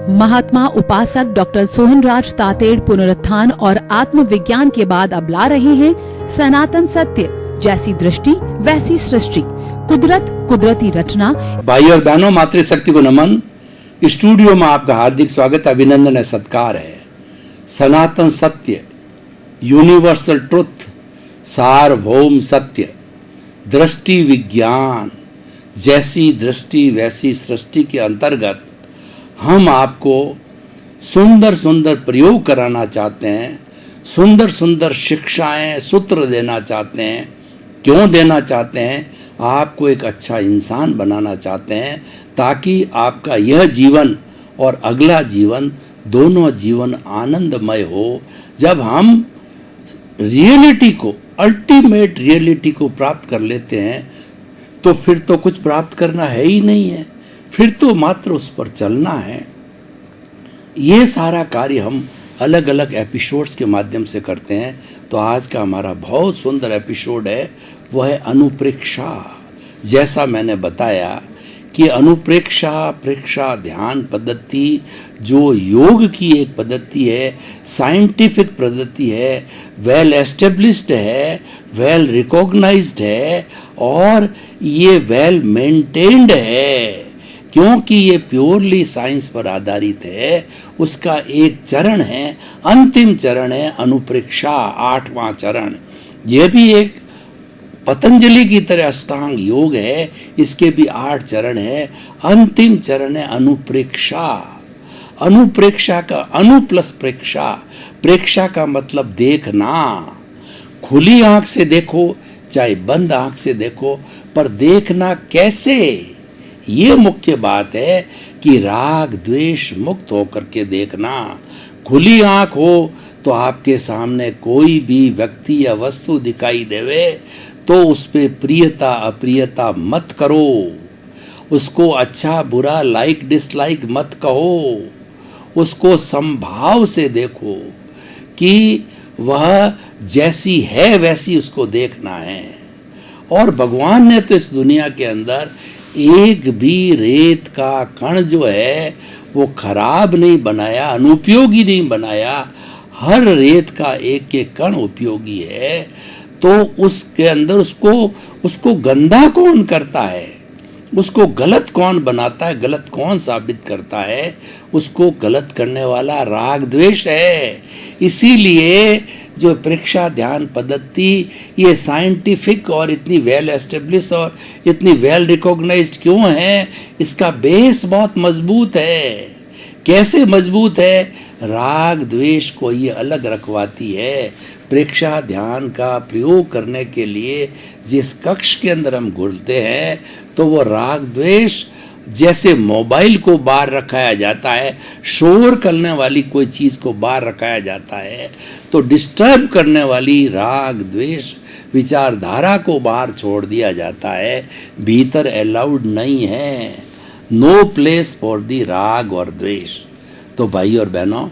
महात्मा उपासक डॉक्टर सोहनराज तातेड़ पुनरुत्थान और आत्मविज्ञान के बाद अब ला रहे हैं सनातन सत्य, जैसी दृष्टि वैसी सृष्टि, कुदरत कुदरती रचना। भाई और बहनों, मातृशक्ति को नमन। स्टूडियो में आपका हार्दिक स्वागत, अभिनंदन है, सत्कार है। सनातन सत्य, यूनिवर्सल ट्रुथ, सार्वभौम सत्य, दृष्टि विज्ञान, जैसी दृष्टि वैसी सृष्टि के अंतर्गत हम आपको सुंदर सुंदर प्रयोग कराना चाहते हैं, सुंदर सुंदर शिक्षाएं, सूत्र देना चाहते हैं। क्यों देना चाहते हैं? आपको एक अच्छा इंसान बनाना चाहते हैं, ताकि आपका यह जीवन और अगला जीवन, दोनों जीवन आनंदमय हो। जब हम रियलिटी को, अल्टीमेट रियलिटी को प्राप्त कर लेते हैं, तो फिर तो कुछ प्राप्त करना है ही नहीं है, फिर तो मात्र उस पर चलना है। ये सारा कार्य हम अलग अलग एपिसोड्स के माध्यम से करते हैं। तो आज का हमारा बहुत सुंदर एपिसोड है, वह है अनुप्रेक्षा। जैसा मैंने बताया कि अनुप्रेक्षा, प्रेक्षा ध्यान पद्धति जो योग की एक पद्धति है, साइंटिफिक पद्धति है, वेल एस्टेब्लिश्ड है, वेल रिकॉग्नाइज्ड है और ये वेल मेंटेन्ड है, क्योंकि ये प्योरली साइंस पर आधारित है। उसका एक चरण है, अंतिम चरण है अनुप्रेक्षा, 8वां चरण। यह भी एक पतंजलि की तरह अष्टांग योग है, इसके भी 8 चरण है। अंतिम चरण है अनुप्रेक्षा। अनुप्रेक्षा का अनु प्लस प्रेक्षा, प्रेक्षा का मतलब देखना। खुली आंख से देखो चाहे बंद आंख से देखो, पर देखना कैसे, ये मुख्य बात है कि राग द्वेष मुक्त होकर के देखना। खुली आंख हो तो आपके सामने कोई भी व्यक्ति या वस्तु दिखाई देवे तो उस पे प्रियता अप्रियता मत करो, उसको अच्छा बुरा लाइक डिसलाइक मत कहो, उसको समभाव से देखो कि वह जैसी है वैसी उसको देखना है। और भगवान ने तो इस दुनिया के अंदर एक भी रेत का कण जो है वो खराब नहीं बनाया, अनुपयोगी नहीं बनाया। हर रेत का एक एक कण उपयोगी है। तो उसके अंदर उसको गंदा कौन करता है, उसको गलत कौन बनाता है, गलत कौन साबित करता है? उसको गलत करने वाला राग द्वेष है। इसीलिए जो प्रेक्षा ध्यान पद्धति ये साइंटिफिक और इतनी वेल एस्टेब्लिश और इतनी वेल रिकॉग्नाइज्ड क्यों है? इसका बेस बहुत मजबूत है। कैसे मजबूत है? राग द्वेष को ये अलग रखवाती है। प्रेक्षा ध्यान का प्रयोग करने के लिए जिस कक्ष के अंदर हम घुलते हैं, तो वो राग द्वेष, जैसे मोबाइल को बाहर रखाया जाता है, शोर करने वाली कोई चीज़ को बाहर रखाया जाता है, तो डिस्टर्ब करने वाली राग द्वेष विचारधारा को बाहर छोड़ दिया जाता है। भीतर अलाउड नहीं है, नो प्लेस फॉर दी राग और द्वेष। तो भाई और बहनों,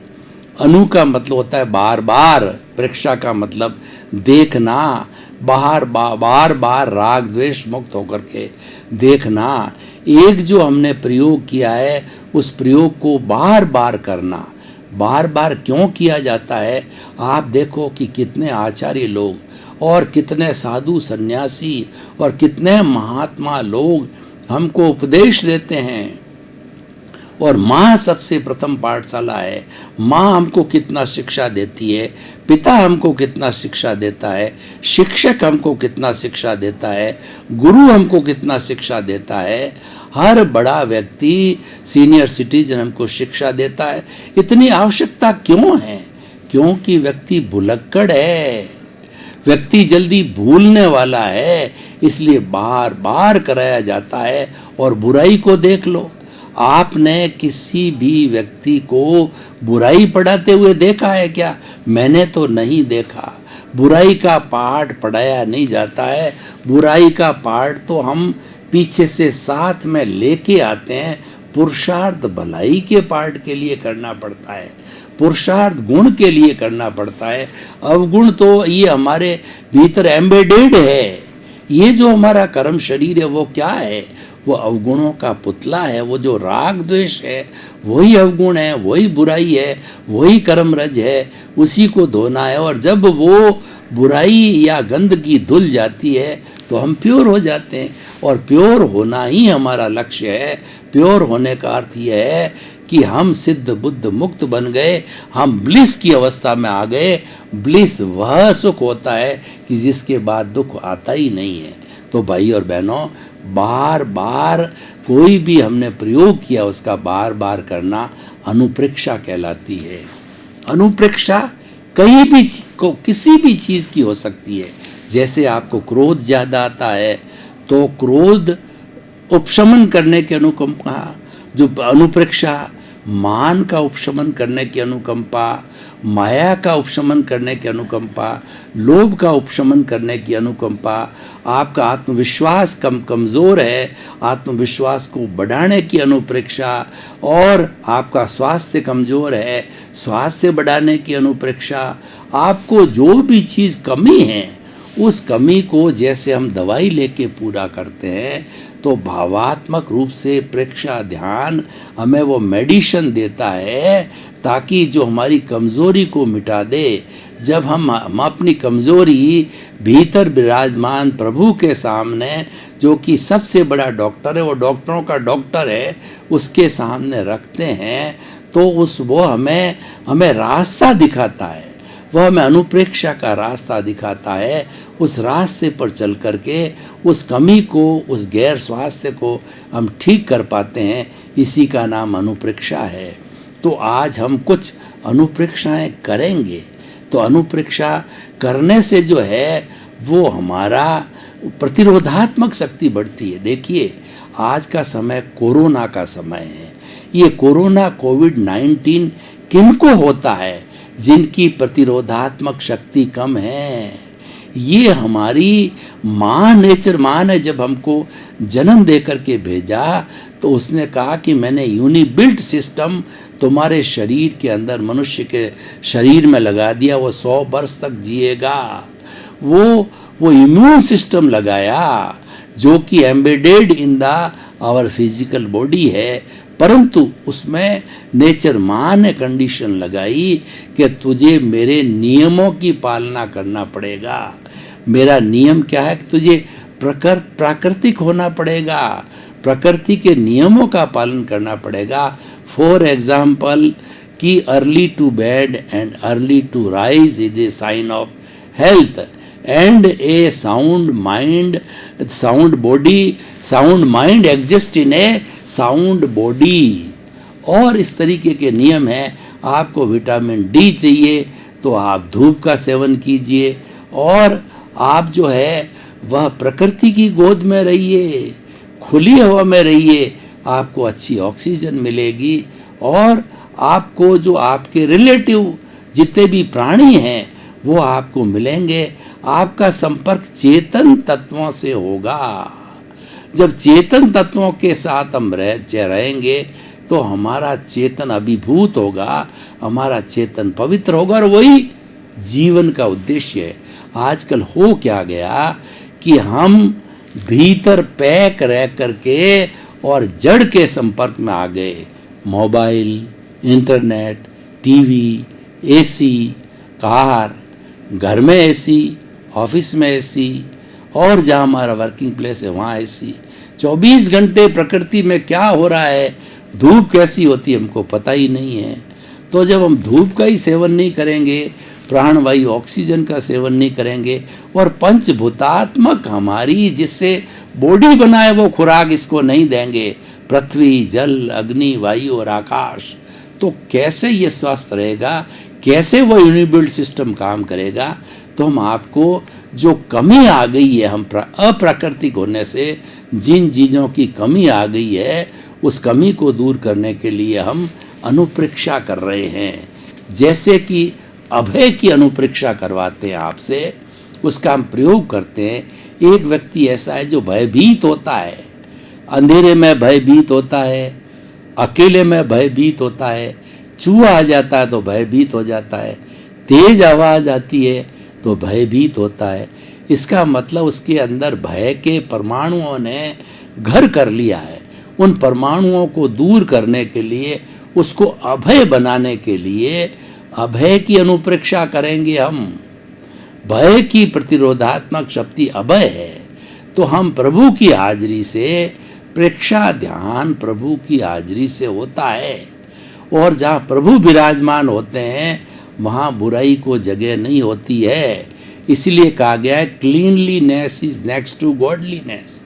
अनु का मतलब होता है बार बार, प्रेक्षा का मतलब देखना, बार बार राग द्वेष मुक्त होकर के देखना। एक जो हमने प्रयोग किया है उस प्रयोग को बार बार करना। बार बार क्यों किया जाता है? आप देखो कि कितने आचार्य लोग और कितने साधु सन्यासी और कितने महात्मा लोग हमको उपदेश देते हैं। और माँ सबसे प्रथम पाठशाला है। माँ हमको कितना शिक्षा देती है, पिता हमको कितना शिक्षा देता है, शिक्षक हमको कितना शिक्षा देता है, गुरु हमको कितना शिक्षा देता है। हर बड़ा व्यक्ति, सीनियर सिटीजन हमको शिक्षा देता है। इतनी आवश्यकता क्यों है? क्योंकि व्यक्ति भुलक्कड़ है, व्यक्ति जल्दी भूलने वाला है, इसलिए बार बार कराया जाता है। और बुराई को देख लो, आपने किसी भी व्यक्ति को बुराई पढ़ाते हुए देखा है क्या? मैंने तो नहीं देखा। बुराई का पाठ पढ़ाया नहीं जाता है। बुराई का पाठ तो हम पीछे से साथ में लेके आते हैं। पुरुषार्थ भलाई के पाठ के लिए करना पड़ता है, पुरुषार्थ गुण के लिए करना पड़ता है। अवगुण तो ये हमारे भीतर एम्बेडेड है। ये जो हमारा कर्म शरीर है वो क्या है? वो अवगुणों का पुतला है। वो जो राग द्वेष है वही अवगुण है, वही बुराई है, वही कर्म रज है, उसी को धोना है। और जब वो बुराई या गंदगी धुल जाती है तो हम प्योर हो जाते हैं। और प्योर होना ही हमारा लक्ष्य है। प्योर होने का अर्थ यह है कि हम सिद्ध बुद्ध मुक्त बन गए, हम ब्लिस की अवस्था में आ गए। ब्लिस वह सुख होता है कि जिसके बाद दुख आता ही नहीं है। तो भाई और बहनों, बार बार कोई भी हमने प्रयोग किया उसका बार बार करना अनुप्रेक्षा कहलाती है। अनुप्रेक्षा कहीं भी किसी भी चीज की हो सकती है। जैसे आपको क्रोध ज्यादा आता है तो क्रोध उपशमन करने की अनुकंपा, जो अनुप्रेक्षा, मान का उपशमन करने की अनुकंपा, माया का उपशमन करने की अनुकंपा, लोभ का उपशमन करने की अनुकंपा, आपका आत्मविश्वास कमजोर है, आत्मविश्वास को बढ़ाने की अनुप्रेक्षा, और आपका स्वास्थ्य कमजोर है, स्वास्थ्य बढ़ाने की अनुप्रेक्षा। आपको जो भी चीज़ कमी है उस कमी को जैसे हम दवाई लेके पूरा करते हैं, तो भावात्मक रूप से प्रेक्षा ध्यान हमें वो मेडिसिन देता है ताकि जो हमारी कमज़ोरी को मिटा दे। जब हम अपनी कमज़ोरी भीतर विराजमान प्रभु के सामने, जो कि सबसे बड़ा डॉक्टर है, वो डॉक्टरों का डॉक्टर है, उसके सामने रखते हैं तो वो हमें रास्ता दिखाता है। वह हमें अनुप्रेक्षा का रास्ता दिखाता है। उस रास्ते पर चल करके उस कमी को, उस गैर स्वास्थ्य को हम ठीक कर पाते हैं। इसी का नाम अनुप्रेक्षा है। तो आज हम कुछ अनुप्रेक्षाएं करेंगे। तो अनुप्रेक्षा करने से जो है वो हमारा प्रतिरोधात्मक शक्ति बढ़ती है। देखिए, आज का समय कोरोना का समय है। ये कोरोना कोविड-19 किनको होता है? जिनकी प्रतिरोधात्मक शक्ति कम है। ये हमारी माँ ने जब हमको जन्म दे करके भेजा तो उसने कहा कि मैंने यूनिबिल्ट सिस्टम तुम्हारे शरीर के अंदर, मनुष्य के शरीर में लगा दिया। वो 100 वर्ष तक जिएगा। वो इम्यून सिस्टम लगाया जो कि embedded in the our physical body है, परंतु उसमें नेचर माँ ने कंडीशन लगाई कि तुझे मेरे नियमों की पालना करना पड़ेगा। मेरा नियम क्या है कि तुझे प्राकृतिक होना पड़ेगा, प्रकृति के नियमों का पालन करना पड़ेगा। फॉर एग्जाम्पल कि early to bed and early to rise is a sign of health and a sound mind exist in a sound body. और इस तरीके के नियम हैं। आपको विटामिन डी चाहिए तो आप धूप का सेवन कीजिए, और आप जो है वह प्रकृति की गोद में रहिए, खुली हवा में रहिए, आपको अच्छी ऑक्सीजन मिलेगी। और आपको जो आपके रिलेटिव जितने भी प्राणी हैं वो आपको मिलेंगे। आपका संपर्क चेतन तत्वों से होगा। जब चेतन तत्वों के साथ हम रहेंगे तो हमारा चेतन अभिभूत होगा, हमारा चेतन पवित्र होगा। और वही जीवन का उद्देश्य है। आजकल हो क्या गया कि हम भीतर पैक रह करके और जड़ के संपर्क में आ गए। Mobile, internet, TV, AC, car, घर में एसी, ऑफिस में एसी, और जहाँ हमारा वर्किंग प्लेस है वहाँ एसी। 24 घंटे प्रकृति में क्या हो रहा है, धूप कैसी होती है हमको पता ही नहीं है। तो जब हम धूप का ही सेवन नहीं करेंगे, प्राणवायु ऑक्सीजन का सेवन नहीं करेंगे, और पंचभूतात्मक हमारी जिससे बॉडी बनाए वो खुराक इसको नहीं देंगे, पृथ्वी, जल, अग्नि, वायु और आकाश, तो कैसे ये स्वस्थ रहेगा, कैसे वो यूनिबिल्ट सिस्टम काम करेगा। तो हम आपको जो कमी आ गई है, हम अप्राकृतिक होने से जिन चीज़ों की कमी आ गई है, उस कमी को दूर करने के लिए हम अनुप्रेक्षा कर रहे हैं। जैसे कि अभय की अनुप्रेक्षा करवाते हैं आपसे, उसका हम प्रयोग करते हैं। एक व्यक्ति ऐसा है जो भयभीत होता है, अंधेरे में भयभीत होता है, अकेले में भयभीत होता है, चूहा आ जाता है तो भयभीत हो जाता है, तेज आवाज़ आती है तो भयभीत होता है। इसका मतलब उसके अंदर भय के परमाणुओं ने घर कर लिया है, उन परमाणुओं को दूर करने के लिए, उसको अभय बनाने के लिए अभय की अनुप्रेक्षा करेंगे हम। भय की प्रतिरोधात्मक शक्ति अभय है, तो हम प्रभु की हाजिरी से, प्रेक्षा ध्यान प्रभु की हाजिरी से होता है। और जहाँ प्रभु विराजमान होते हैं वहाँ बुराई को जगह नहीं होती है। इसलिए कहा गया है cleanliness is next to godliness.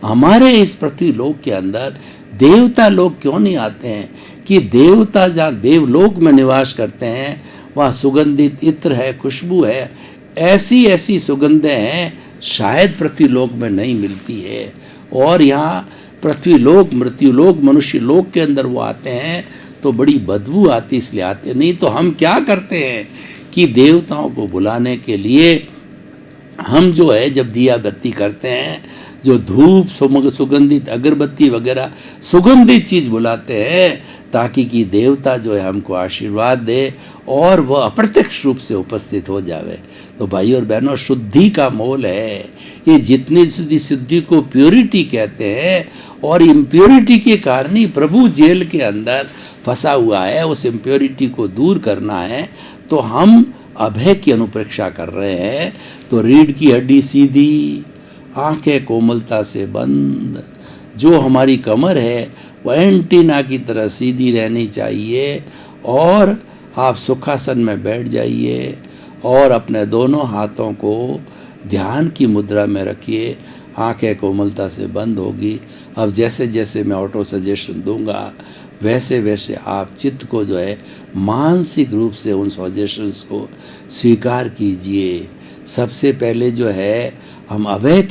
हमारे इस पृथ्वी लोक के अंदर देवता लोग क्यों नहीं आते हैं कि देवता जहाँ देवलोक में निवास करते हैं वहाँ सुगंधित इत्र है, खुशबू है, ऐसी ऐसी सुगंधें हैं शायद पृथ्वी लोक में नहीं मिलती है। और यहाँ पृथ्वी लोक, मृत्यु लोक, मनुष्य लोक के अंदर वो आते हैं तो बड़ी बदबू आती, इसलिए आते नहीं। तो हम क्या करते हैं कि देवताओं को बुलाने के लिए हम जो है जब दिया बत्ती करते हैं, जो धूप, सुगंधित अगरबत्ती वगैरह सुगंधित चीज़ बुलाते हैं ताकि कि देवता जो है हमको आशीर्वाद दे और वह अप्रत्यक्ष रूप से उपस्थित हो जावे। तो भाई और बहनों, शुद्धि का मोल है ये। जितनी शुद्धि को प्योरिटी कहते हैं, और इम्प्योरिटी के कारण ही प्रभु जेल के अंदर फंसा हुआ है। उस इम्प्योरिटी को दूर करना है तो हम अभय की अनुप्रेक्षा कर रहे हैं। तो रीढ़ की हड्डी सीधी, आंखें कोमलता से बंद, जो हमारी कमर है वह एंटीना की तरह सीधी रहनी चाहिए। और आप सुखासन में बैठ जाइए और अपने दोनों हाथों को ध्यान की मुद्रा में रखिए। आंखें कोमलता से बंद होगी। अब जैसे जैसे मैं ऑटो सजेशन दूंगा वैसे वैसे आप चित्त को जो है मानसिक रूप से उन सजेशंस को स्वीकार कीजिए। सबसे पहले जो है हम अभय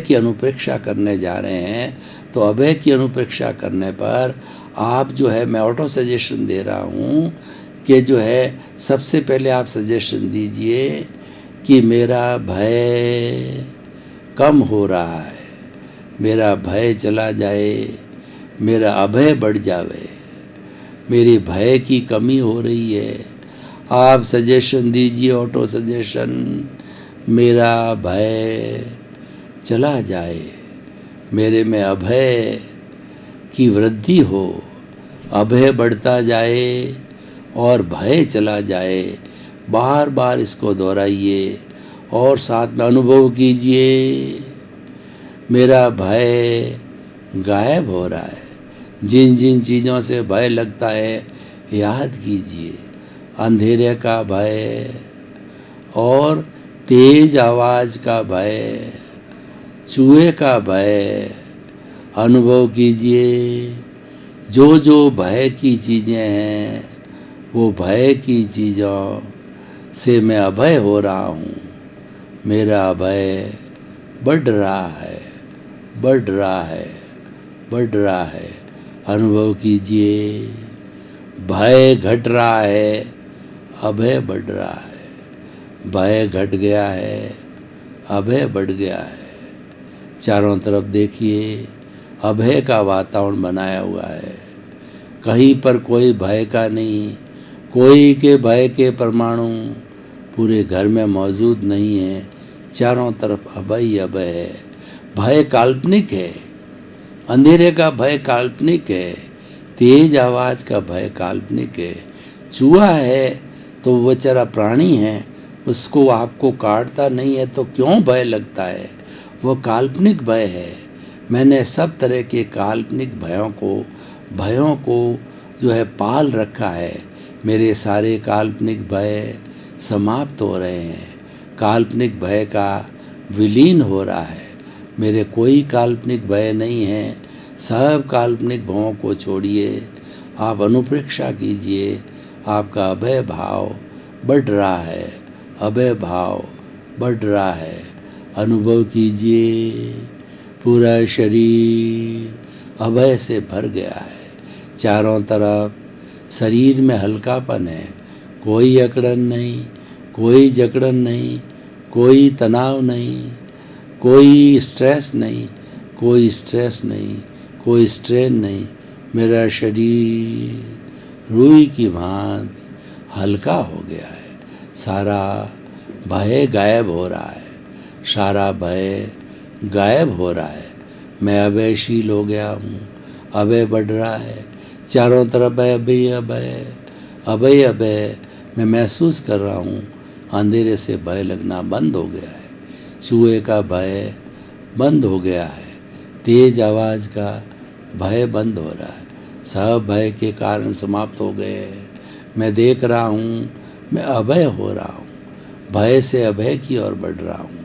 की अनुप्रेक्षा करने जा रहे हैं। तो अभय की अनुप्रेक्षा करने पर आप जो है, मैं ऑटो सजेशन दे रहा हूँ कि जो है सबसे पहले आप सजेशन दीजिए कि मेरा भय कम हो रहा है, मेरा भय चला जाए, मेरा अभय बढ़ जावे, मेरी भय की कमी हो रही है। आप सजेशन दीजिए, ऑटो सजेशन, मेरा भय चला जाए, मेरे में अभय की वृद्धि हो, अभय बढ़ता जाए और भय चला जाए। बार बार इसको दोहराइए और साथ में अनुभव कीजिए मेरा भय गायब हो रहा है। जिन जिन चीज़ों से भय लगता है याद कीजिए, अंधेरे का भय और तेज आवाज़ का भय, चूहे का भय अनुभव कीजिए। जो जो भय की चीज़ें हैं वो भय की चीज़ों से मैं अभय हो रहा हूँ। मेरा अभय बढ़ रहा है, बढ़ रहा है, बढ़ रहा है। अनुभव कीजिए भय घट रहा है, अभय बढ़ रहा है। भय घट गया है, अभय बढ़ गया है। चारों तरफ देखिए, अभय का वातावरण बनाया हुआ है। कहीं पर कोई भय का नहीं, कोई के भय के परमाणु पूरे घर में मौजूद नहीं है। चारों तरफ अभय ही अभय है। भय काल्पनिक है, अंधेरे का भय काल्पनिक है, तेज आवाज़ का भय काल्पनिक है। चूहा है तो वो बेचारा प्राणी है, उसको आपको काटता नहीं है तो क्यों भय लगता है? वो काल्पनिक भय है। मैंने सब तरह के काल्पनिक भयों को जो है पाल रखा है। मेरे सारे काल्पनिक भय समाप्त हो रहे हैं, काल्पनिक भय का विलीन हो रहा है। मेरे कोई काल्पनिक भय नहीं है। सब काल्पनिक भयों को छोड़िए, आप अनुप्रेक्षा कीजिए। आपका अभय भाव बढ़ रहा है, अभय भाव बढ़ रहा है। अनुभव कीजिए पूरा शरीर अभय से भर गया है। चारों तरफ शरीर में हल्कापन है, कोई अकड़न नहीं, कोई जकड़न नहीं, कोई तनाव नहीं, कोई स्ट्रेस नहीं, कोई स्ट्रेस नहीं, कोई स्ट्रेन नहीं। मेरा शरीर रुई की भांति हल्का हो गया है। सारा भय गायब हो रहा है, सारा भय गायब हो रहा है। मैं अभयशील हो गया हूँ, अभय बढ़ रहा है, चारों तरफ है अभय अभय अभय अभय। मैं महसूस कर रहा हूँ अंधेरे से भय लगना बंद हो गया है, चूहे का भय बंद हो गया है, तेज आवाज़ का भय बंद हो रहा है, सब भय के कारण समाप्त हो गए हैं। मैं देख रहा हूँ मैं अभय हो रहा हूँ, भय से अभय की ओर बढ़ रहा हूँ।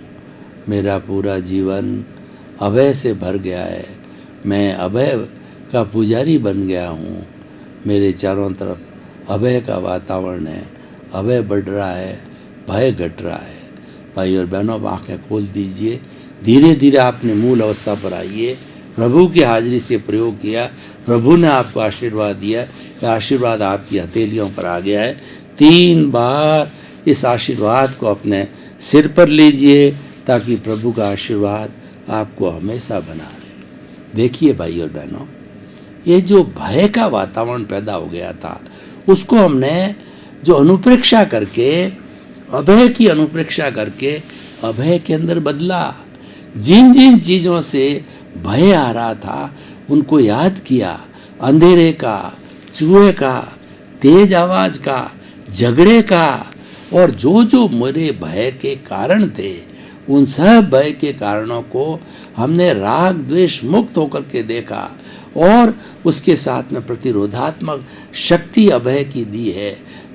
मेरा पूरा जीवन अभय से भर गया है, मैं अभय का पुजारी बन गया हूँ। मेरे चारों तरफ अभय का वातावरण है, अभय बढ़ रहा है, भय घट रहा है। भाई और बहनों, आप आँखें खोल दीजिए, धीरे धीरे आपने मूल अवस्था पर आइए। प्रभु की हाजिरी से प्रयोग किया, प्रभु ने आपको आशीर्वाद दिया, यह आशीर्वाद आपकी हथेलियों पर आ गया है। 3 बार इस आशीर्वाद को अपने सिर पर लीजिए ताकि प्रभु का आशीर्वाद आपको हमेशा बना रहे। देखिए भाई और बहनों, ये जो भय का वातावरण पैदा हो गया था, उसको हमने जो अनुप्रेक्षा करके, अभय की अनुप्रेक्षा करके अभय के अंदर बदला। जिन जिन चीज़ों से भय आ रहा था उनको याद किया, अंधेरे का, चूहे का, तेज आवाज़ का, झगड़े का, और जो जो मेरे भय के कारण थे उन सब भय के कारणों को हमने राग द्वेष मुक्त होकर के देखा और उसके साथ में प्रतिरोधात्मक शक्ति अभय की दी है,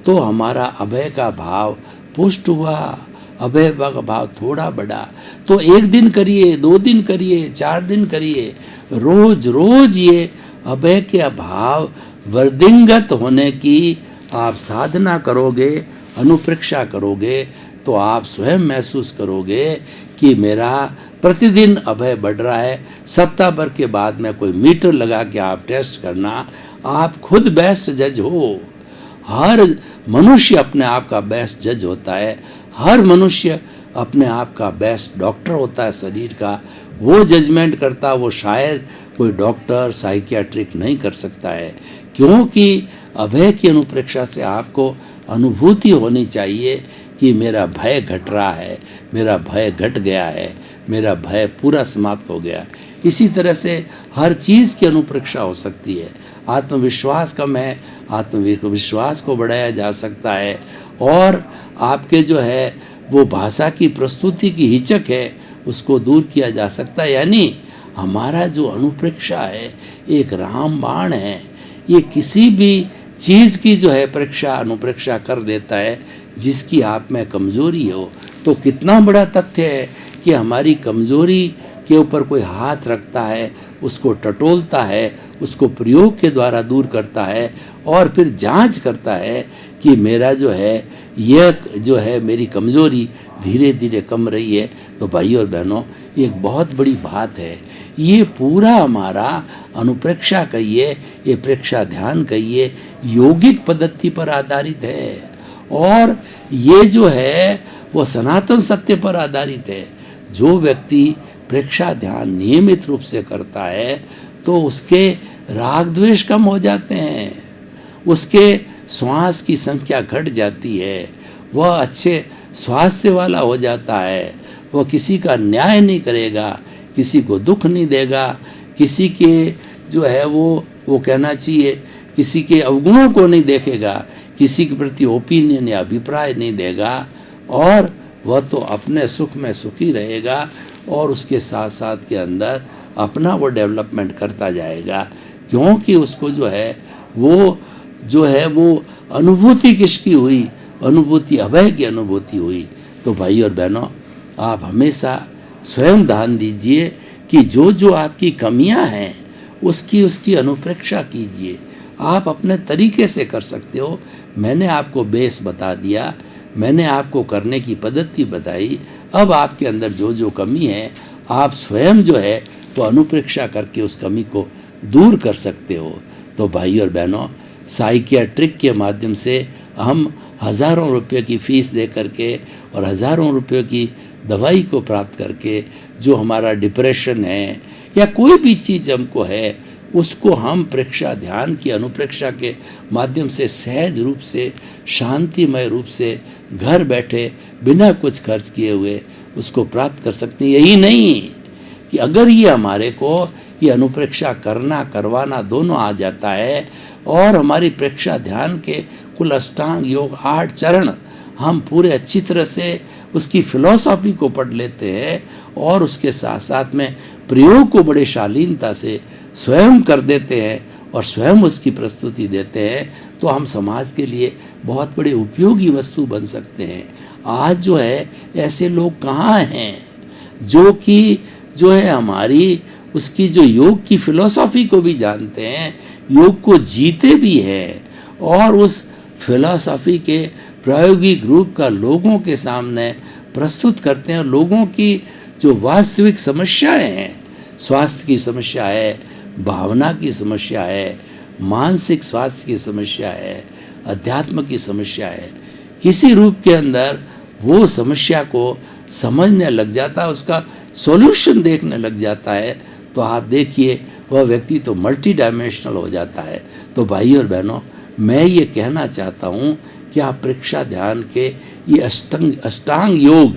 तो हमारा अभय का भाव पुष्ट हुआ, अभय का भाव थोड़ा बढ़ा। तो 1 दिन करिए, 2 दिन करिए, 4 दिन करिए, रोज रोज ये अभय के भाव वृद्धिंगत होने की आप साधना करोगे, अनुप्रेक्षा करोगे, तो आप स्वयं महसूस करोगे कि मेरा प्रतिदिन अभय बढ़ रहा है। सप्ताह भर के बाद में कोई मीटर लगा के आप टेस्ट करना, आप खुद बेस्ट जज हो। हर मनुष्य अपने आप का बेस्ट जज होता है, हर मनुष्य अपने आप का बेस्ट डॉक्टर होता है शरीर का। वो जजमेंट करता, वो शायद कोई डॉक्टर साइकियाट्रिक नहीं कर सकता है, क्योंकि अभय की अनुप्रेक्षा से आपको अनुभूति होनी चाहिए कि मेरा भय घट रहा है, मेरा भय घट गया है, मेरा भय पूरा समाप्त हो गया। इसी तरह से हर चीज़ की अनुप्रेक्षा हो सकती है। आत्मविश्वास कम है, आत्मविश्वास को बढ़ाया जा सकता है, और आपके जो है वो भाषा की प्रस्तुति की हिचक है उसको दूर किया जा सकता है। यानी हमारा जो अनुप्रेक्षा है एक रामबाण है, ये किसी भी चीज़ की जो है प्रेक्षा अनुप्रेक्षा कर देता है जिसकी आप में कमज़ोरी हो। तो कितना बड़ा तथ्य है कि हमारी कमज़ोरी के ऊपर कोई हाथ रखता है, उसको टटोलता है, उसको प्रयोग के द्वारा दूर करता है, और फिर जांच करता है कि मेरा जो है यह जो है मेरी कमज़ोरी धीरे धीरे कम रही है। तो भाई और बहनों, एक बहुत बड़ी बात है। ये पूरा हमारा अनुप्रेक्षा कहिए, ये प्रेक्षा ध्यान कहिए, योगिक पद्धति पर आधारित है, और ये जो है वो सनातन सत्य पर आधारित है। जो व्यक्ति प्रेक्षा ध्यान नियमित रूप से करता है तो उसके राग द्वेष कम हो जाते हैं, उसके श्वास की संख्या घट जाती है, वह अच्छे स्वास्थ्य वाला हो जाता है, वह किसी का न्याय नहीं करेगा, किसी को दुख नहीं देगा, किसी के जो है वो कहना चाहिए किसी के अवगुणों को नहीं देखेगा, किसी के प्रति ओपिनियन या अभिप्राय नहीं देगा, और वह तो अपने सुख में सुखी रहेगा और उसके साथ साथ के अंदर अपना वो डेवलपमेंट करता जाएगा, क्योंकि उसको जो है वो अनुभूति किसकी हुई, अनुभूति अभय की अनुभूति हुई। तो भाई और बहनों, आप हमेशा स्वयं ध्यान दीजिए कि जो जो आपकी कमियां हैं उसकी अनुप्रेक्षा कीजिए। आप अपने तरीके से कर सकते हो। मैंने आपको बेस बता दिया, मैंने आपको करने की पद्धति बताई। अब आपके अंदर जो जो कमी है आप स्वयं जो है वो अनुप्रेक्षा करके उस कमी को दूर कर सकते हो। तो भाई और बहनों, साइकियाट्रिक के माध्यम से हम हज़ारों रुपये की फ़ीस दे करके और हज़ारों रुपये की दवाई को प्राप्त करके जो हमारा डिप्रेशन है या कोई भी चीज़ हमको है उसको हम प्रेक्षा ध्यान की अनुप्रेक्षा के माध्यम से सहज रूप से, शांतिमय रूप से घर बैठे बिना कुछ खर्च किए हुए उसको प्राप्त कर सकते हैं। यही नहीं कि अगर ये हमारे को ये अनुप्रेक्षा करना करवाना दोनों आ जाता है और हमारी प्रेक्षा ध्यान के कुल अष्टांग योग 8 चरण हम पूरे अच्छी तरह से उसकी फिलॉसफी को पढ़ लेते हैं और उसके साथ साथ में प्रयोग को बड़े शालीनता से स्वयं कर देते हैं और स्वयं उसकी प्रस्तुति देते हैं, तो हम समाज के लिए बहुत बड़े उपयोगी वस्तु बन सकते हैं। आज जो है ऐसे लोग कहाँ हैं जो कि जो है हमारी उसकी जो योग की फिलॉसफी को भी जानते हैं, योग को जीते भी हैं और उस फिलॉसफी के प्रायोगिक रूप का लोगों के सामने प्रस्तुत करते हैं। लोगों की जो वास्तविक समस्याएं हैं, स्वास्थ्य की समस्या है, भावना की समस्या है, मानसिक स्वास्थ्य की समस्या है, अध्यात्म की समस्या है, किसी रूप के अंदर वो समस्या को समझने लग जाता है, उसका सॉल्यूशन देखने लग जाता है, तो आप देखिए वह व्यक्ति तो मल्टी डायमेंशनल हो जाता है। तो भाई और बहनों, मैं ये कहना चाहता हूँ कि आप प्रेक्षा ध्यान के ये अष्टांग योग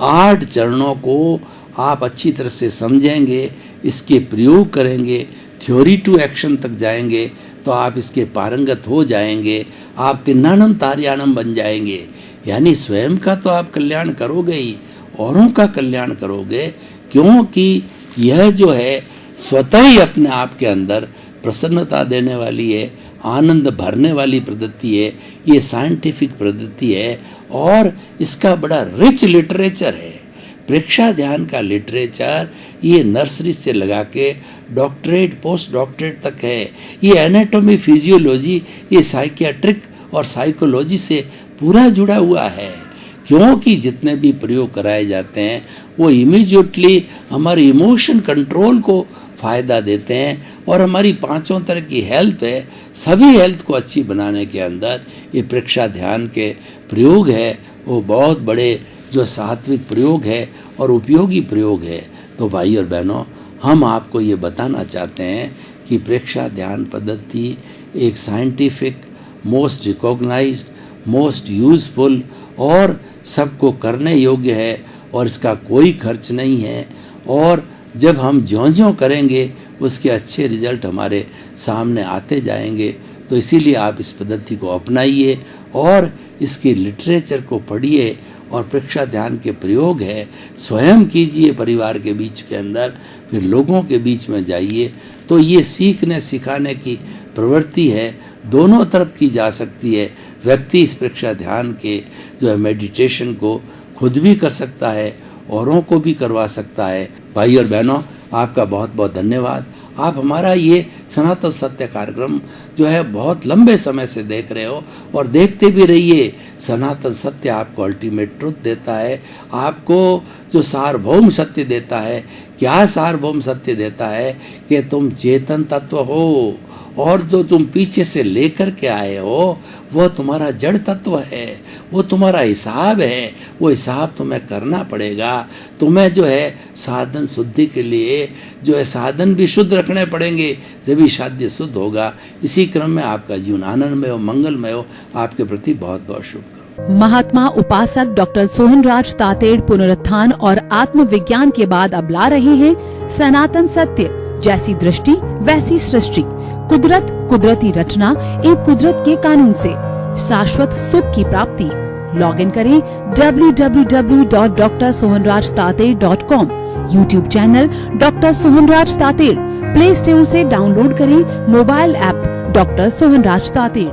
8 चरणों को आप अच्छी तरह से समझेंगे, इसके प्रयोग करेंगे, थ्योरी टू एक्शन तक जाएंगे, तो आप इसके पारंगत हो जाएंगे। आप तिन्नानम तार्यानम बन जाएंगे, यानी स्वयं का तो आप कल्याण करोगे ही, औरों का कल्याण करोगे, क्योंकि यह जो है स्वतः ही अपने आप के अंदर प्रसन्नता देने वाली है, आनंद भरने वाली पद्धति है, ये साइंटिफिक पद्धति है और इसका बड़ा रिच लिटरेचर है। प्रेक्षा ध्यान का लिटरेचर ये नर्सरी से लगा के डॉक्टरेट पोस्ट डॉक्टरेट तक है। ये एनाटॉमी फिजियोलॉजी, ये साइकियाट्रिक और साइकोलॉजी से पूरा जुड़ा हुआ है, क्योंकि जितने भी प्रयोग कराए जाते हैं वो इमीडिएटली हमारे इमोशन कंट्रोल को फ़ायदा देते हैं और हमारी 5 तरह की हेल्थ है, सभी हेल्थ को अच्छी बनाने के अंदर ये प्रेक्षा ध्यान के प्रयोग है वो बहुत बड़े जो सात्विक प्रयोग है और उपयोगी प्रयोग है। तो भाई और बहनों, हम आपको ये बताना चाहते हैं कि प्रेक्षा ध्यान पद्धति एक scientific, most recognised, most useful और सबको करने योग्य है और इसका कोई खर्च नहीं है। और जब हम ज्यों-ज्यों करेंगे उसके अच्छे रिजल्ट हमारे सामने आते जाएंगे। तो इसीलिए आप इस पद्धति को अपनाइए और इसके लिटरेचर को पढ़िए और प्रेक्षा ध्यान के प्रयोग है स्वयं कीजिए परिवार के बीच के अंदर, फिर लोगों के बीच में जाइए। तो ये सीखने सिखाने की प्रवृत्ति है, दोनों तरफ की जा सकती है। व्यक्ति इस प्रेक्षा ध्यान के जो है मेडिटेशन को खुद भी कर सकता है, औरों को भी करवा सकता है। भाई और बहनों, आपका बहुत बहुत धन्यवाद। आप हमारा ये सनातन सत्य कार्यक्रम जो है बहुत लंबे समय से देख रहे हो और देखते भी रहिए। सनातन सत्य आपको अल्टीमेट ट्रुथ देता है, आपको जो सार्वभौम सत्य देता है। क्या सार्वभौम सत्य देता है कि तुम चेतन तत्व हो और जो तुम पीछे से लेकर के आए हो वह तुम्हारा जड़ तत्व है, वो तुम्हारा हिसाब है, वो हिसाब तुम्हें करना पड़ेगा। तुम्हें जो है साधन शुद्धि के लिए जो है साधन भी शुद्ध रखने पड़ेंगे, जब भी साध्य शुद्ध होगा। इसी क्रम में आपका जीवन आनंदमय हो, मंगलमय हो। आपके प्रति बहुत बहुत शुभकामनाएं। महात्मा उपासक डॉक्टर सोहनराज तातेड़ पुनरुत्थान और आत्मविज्ञान के बाद अब ला रहे हैं सनातन सत्य, जैसी दृष्टि वैसी सृष्टि, कुदरत कुदरती रचना एक कुदरत के कानून से शाश्वत सुख की प्राप्ति। लॉग इन करें www.drsohanrajtater.com, YouTube channel doctor Sohanraj Tated, play store से डाउनलोड करें mobile app doctor Sohanraj Tated.